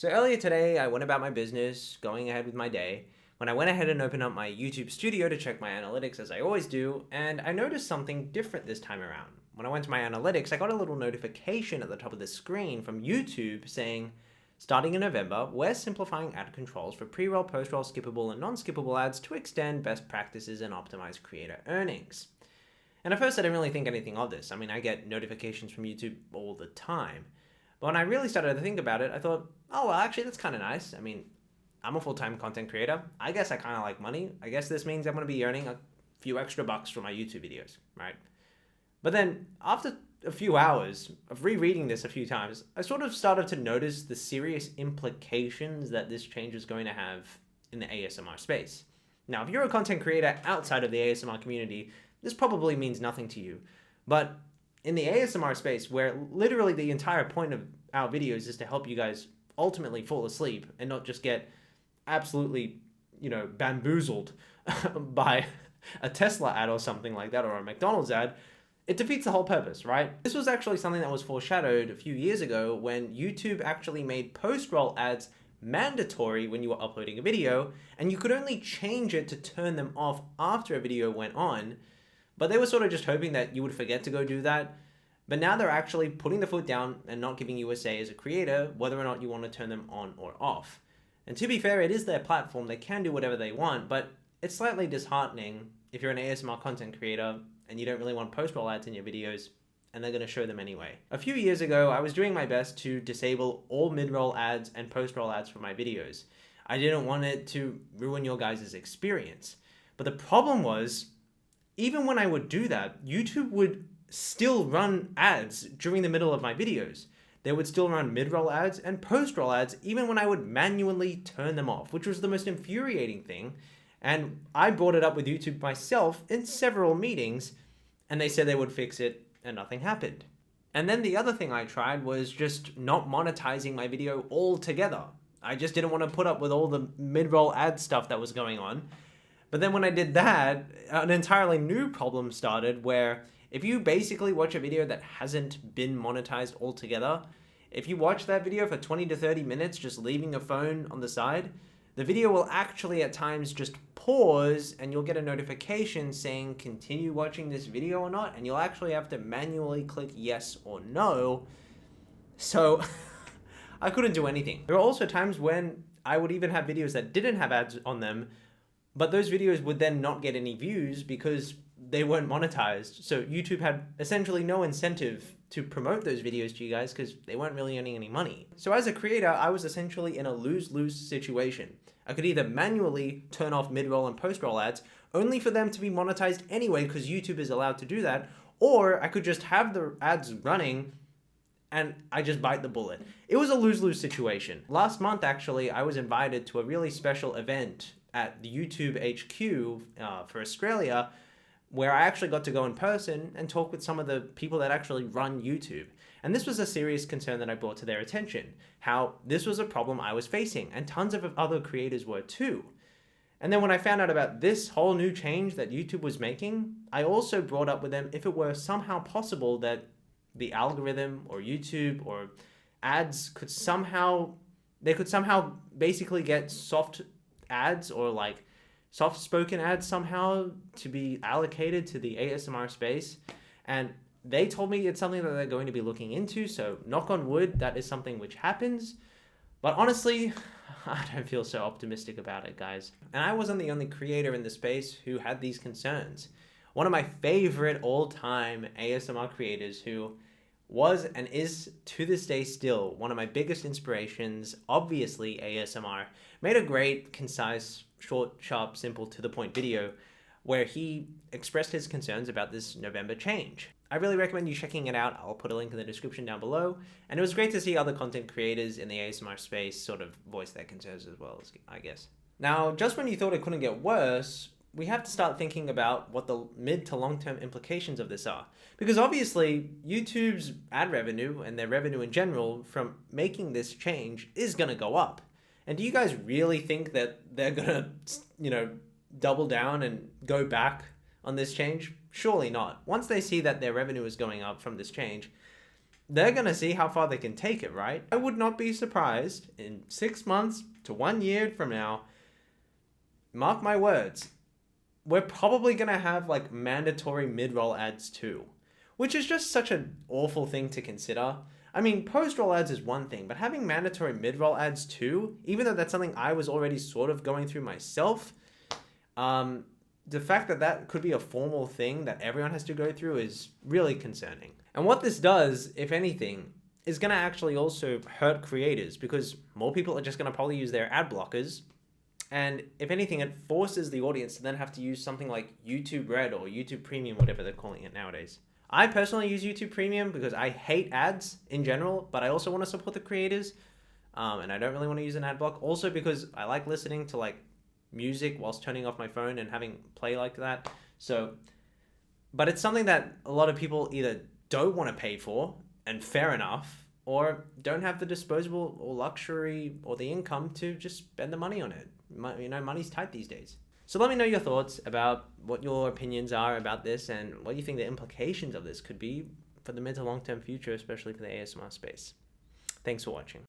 So earlier today, I went about my business, going ahead with my day, when I went ahead and opened up my YouTube studio to check my analytics as I always do, and I noticed something different this time around. When I went to my analytics, I got a little notification at the top of the screen from YouTube saying, starting in November, we're simplifying ad controls for pre-roll, post-roll, skippable, and non-skippable ads to extend best practices and optimize creator earnings. And at first, I didn't really think anything of this. I mean, I get notifications from YouTube all the time. But when I really started to think about it, I thought, oh, well, actually, that's kind of nice. I mean, I'm a full-time content creator. I guess I kind of like money. I guess this means I'm going to be earning a few extra bucks from my YouTube videos, right? But then after a few hours of rereading this a few times, I sort of started to notice the serious implications that this change is going to have in the ASMR space. Now, if you're a content creator outside of the ASMR community, this probably means nothing to you. But in the ASMR space, where literally the entire point of our videos is to help you guys ultimately fall asleep and not just get absolutely, bamboozled by a Tesla ad or something like that, or a McDonald's ad, it defeats the whole purpose, right? This was actually something that was foreshadowed a few years ago when YouTube actually made post-roll ads mandatory when you were uploading a video, and you could only change it to turn them off after a video went on. But they were sort of just hoping that you would forget to go do that. But now they're actually putting the foot down and not giving you a say as a creator whether or not you want to turn them on or off. And to be fair, it is their platform. They can do whatever they want, but it's slightly disheartening if you're an ASMR content creator and you don't really want post-roll ads in your videos, and they're going to show them anyway. A few years ago, I was doing my best to disable all mid-roll ads and post-roll ads for my videos. I didn't want it to ruin your guys' experience. But the problem was, even when I would do that, YouTube would still run ads during the middle of my videos. They would still run mid-roll ads and post-roll ads even when I would manually turn them off, which was the most infuriating thing. And I brought it up with YouTube myself in several meetings, and they said they would fix it, and nothing happened. And then the other thing I tried was just not monetizing my video altogether. I just didn't want to put up with all the mid-roll ad stuff that was going on. But then when I did that, an entirely new problem started where if you basically watch a video that hasn't been monetized altogether, if you watch that video for 20 to 30 minutes just leaving a phone on the side, the video will actually at times just pause and you'll get a notification saying continue watching this video or not, and you'll actually have to manually click yes or no. So I couldn't do anything. There were also times when I would even have videos that didn't have ads on them, but those videos would then not get any views because they weren't monetized. So YouTube had essentially no incentive to promote those videos to you guys because they weren't really earning any money. So as a creator, I was essentially in a lose-lose situation. I could either manually turn off mid-roll and post-roll ads, only for them to be monetized anyway because YouTube is allowed to do that, or I could just have the ads running and I just bite the bullet. It was a lose-lose situation. Last month, actually, I was invited to a really special event at the YouTube HQ for Australia, where I actually got to go in person and talk with some of the people that actually run YouTube. And this was a serious concern that I brought to their attention, how this was a problem I was facing, and tons of other creators were too. And then when I found out about this whole new change that YouTube was making, I also brought up with them if it were somehow possible that the algorithm or YouTube or ads could somehow basically get soft ads or like soft-spoken ads somehow to be allocated to the ASMR space. And they told me it's something that they're going to be looking into, so knock on wood, that is something which happens. But honestly, I don't feel so optimistic about it, guys. And I wasn't the only creator in the space who had these concerns. One of my favorite all-time ASMR creators who was and is to this day still one of my biggest inspirations, obviously ASMR, made a great, concise, short, sharp, simple, to the point video where he expressed his concerns about this November change. I really recommend you checking it out. I'll put a link in the description down below. And it was great to see other content creators in the ASMR space sort of voice their concerns as well, I guess. Now, just when you thought it couldn't get worse, we have to start thinking about what the mid to long-term implications of this are. Because obviously, YouTube's ad revenue and their revenue in general from making this change is going to go up. And do you guys really think that they're going to, double down and go back on this change? Surely not. Once they see that their revenue is going up from this change, they're going to see how far they can take it, right? I would not be surprised in 6 months to 1 year from now, mark my words, we're probably going to have like mandatory mid-roll ads too, which is just such an awful thing to consider. I mean, post-roll ads is one thing, but having mandatory mid-roll ads too, even though that's something I was already sort of going through myself, the fact that that could be a formal thing that everyone has to go through is really concerning. And what this does, if anything, is going to actually also hurt creators, because more people are just going to probably use their ad blockers. And if anything, it forces the audience to then have to use something like YouTube Red or YouTube Premium, whatever they're calling it nowadays. I personally use YouTube Premium because I hate ads in general, but I also want to support the creators. And I don't really want to use an ad block. Also because I like listening to like music whilst turning off my phone and having play like that. So, but it's something that a lot of people either don't want to pay for, and fair enough, or don't have the disposable or luxury or the income to just spend the money on it. You know, money's tight these days. So let me know your thoughts about what your opinions are about this and what you think the implications of this could be for the mid to long-term future, especially for the ASMR space. Thanks for watching.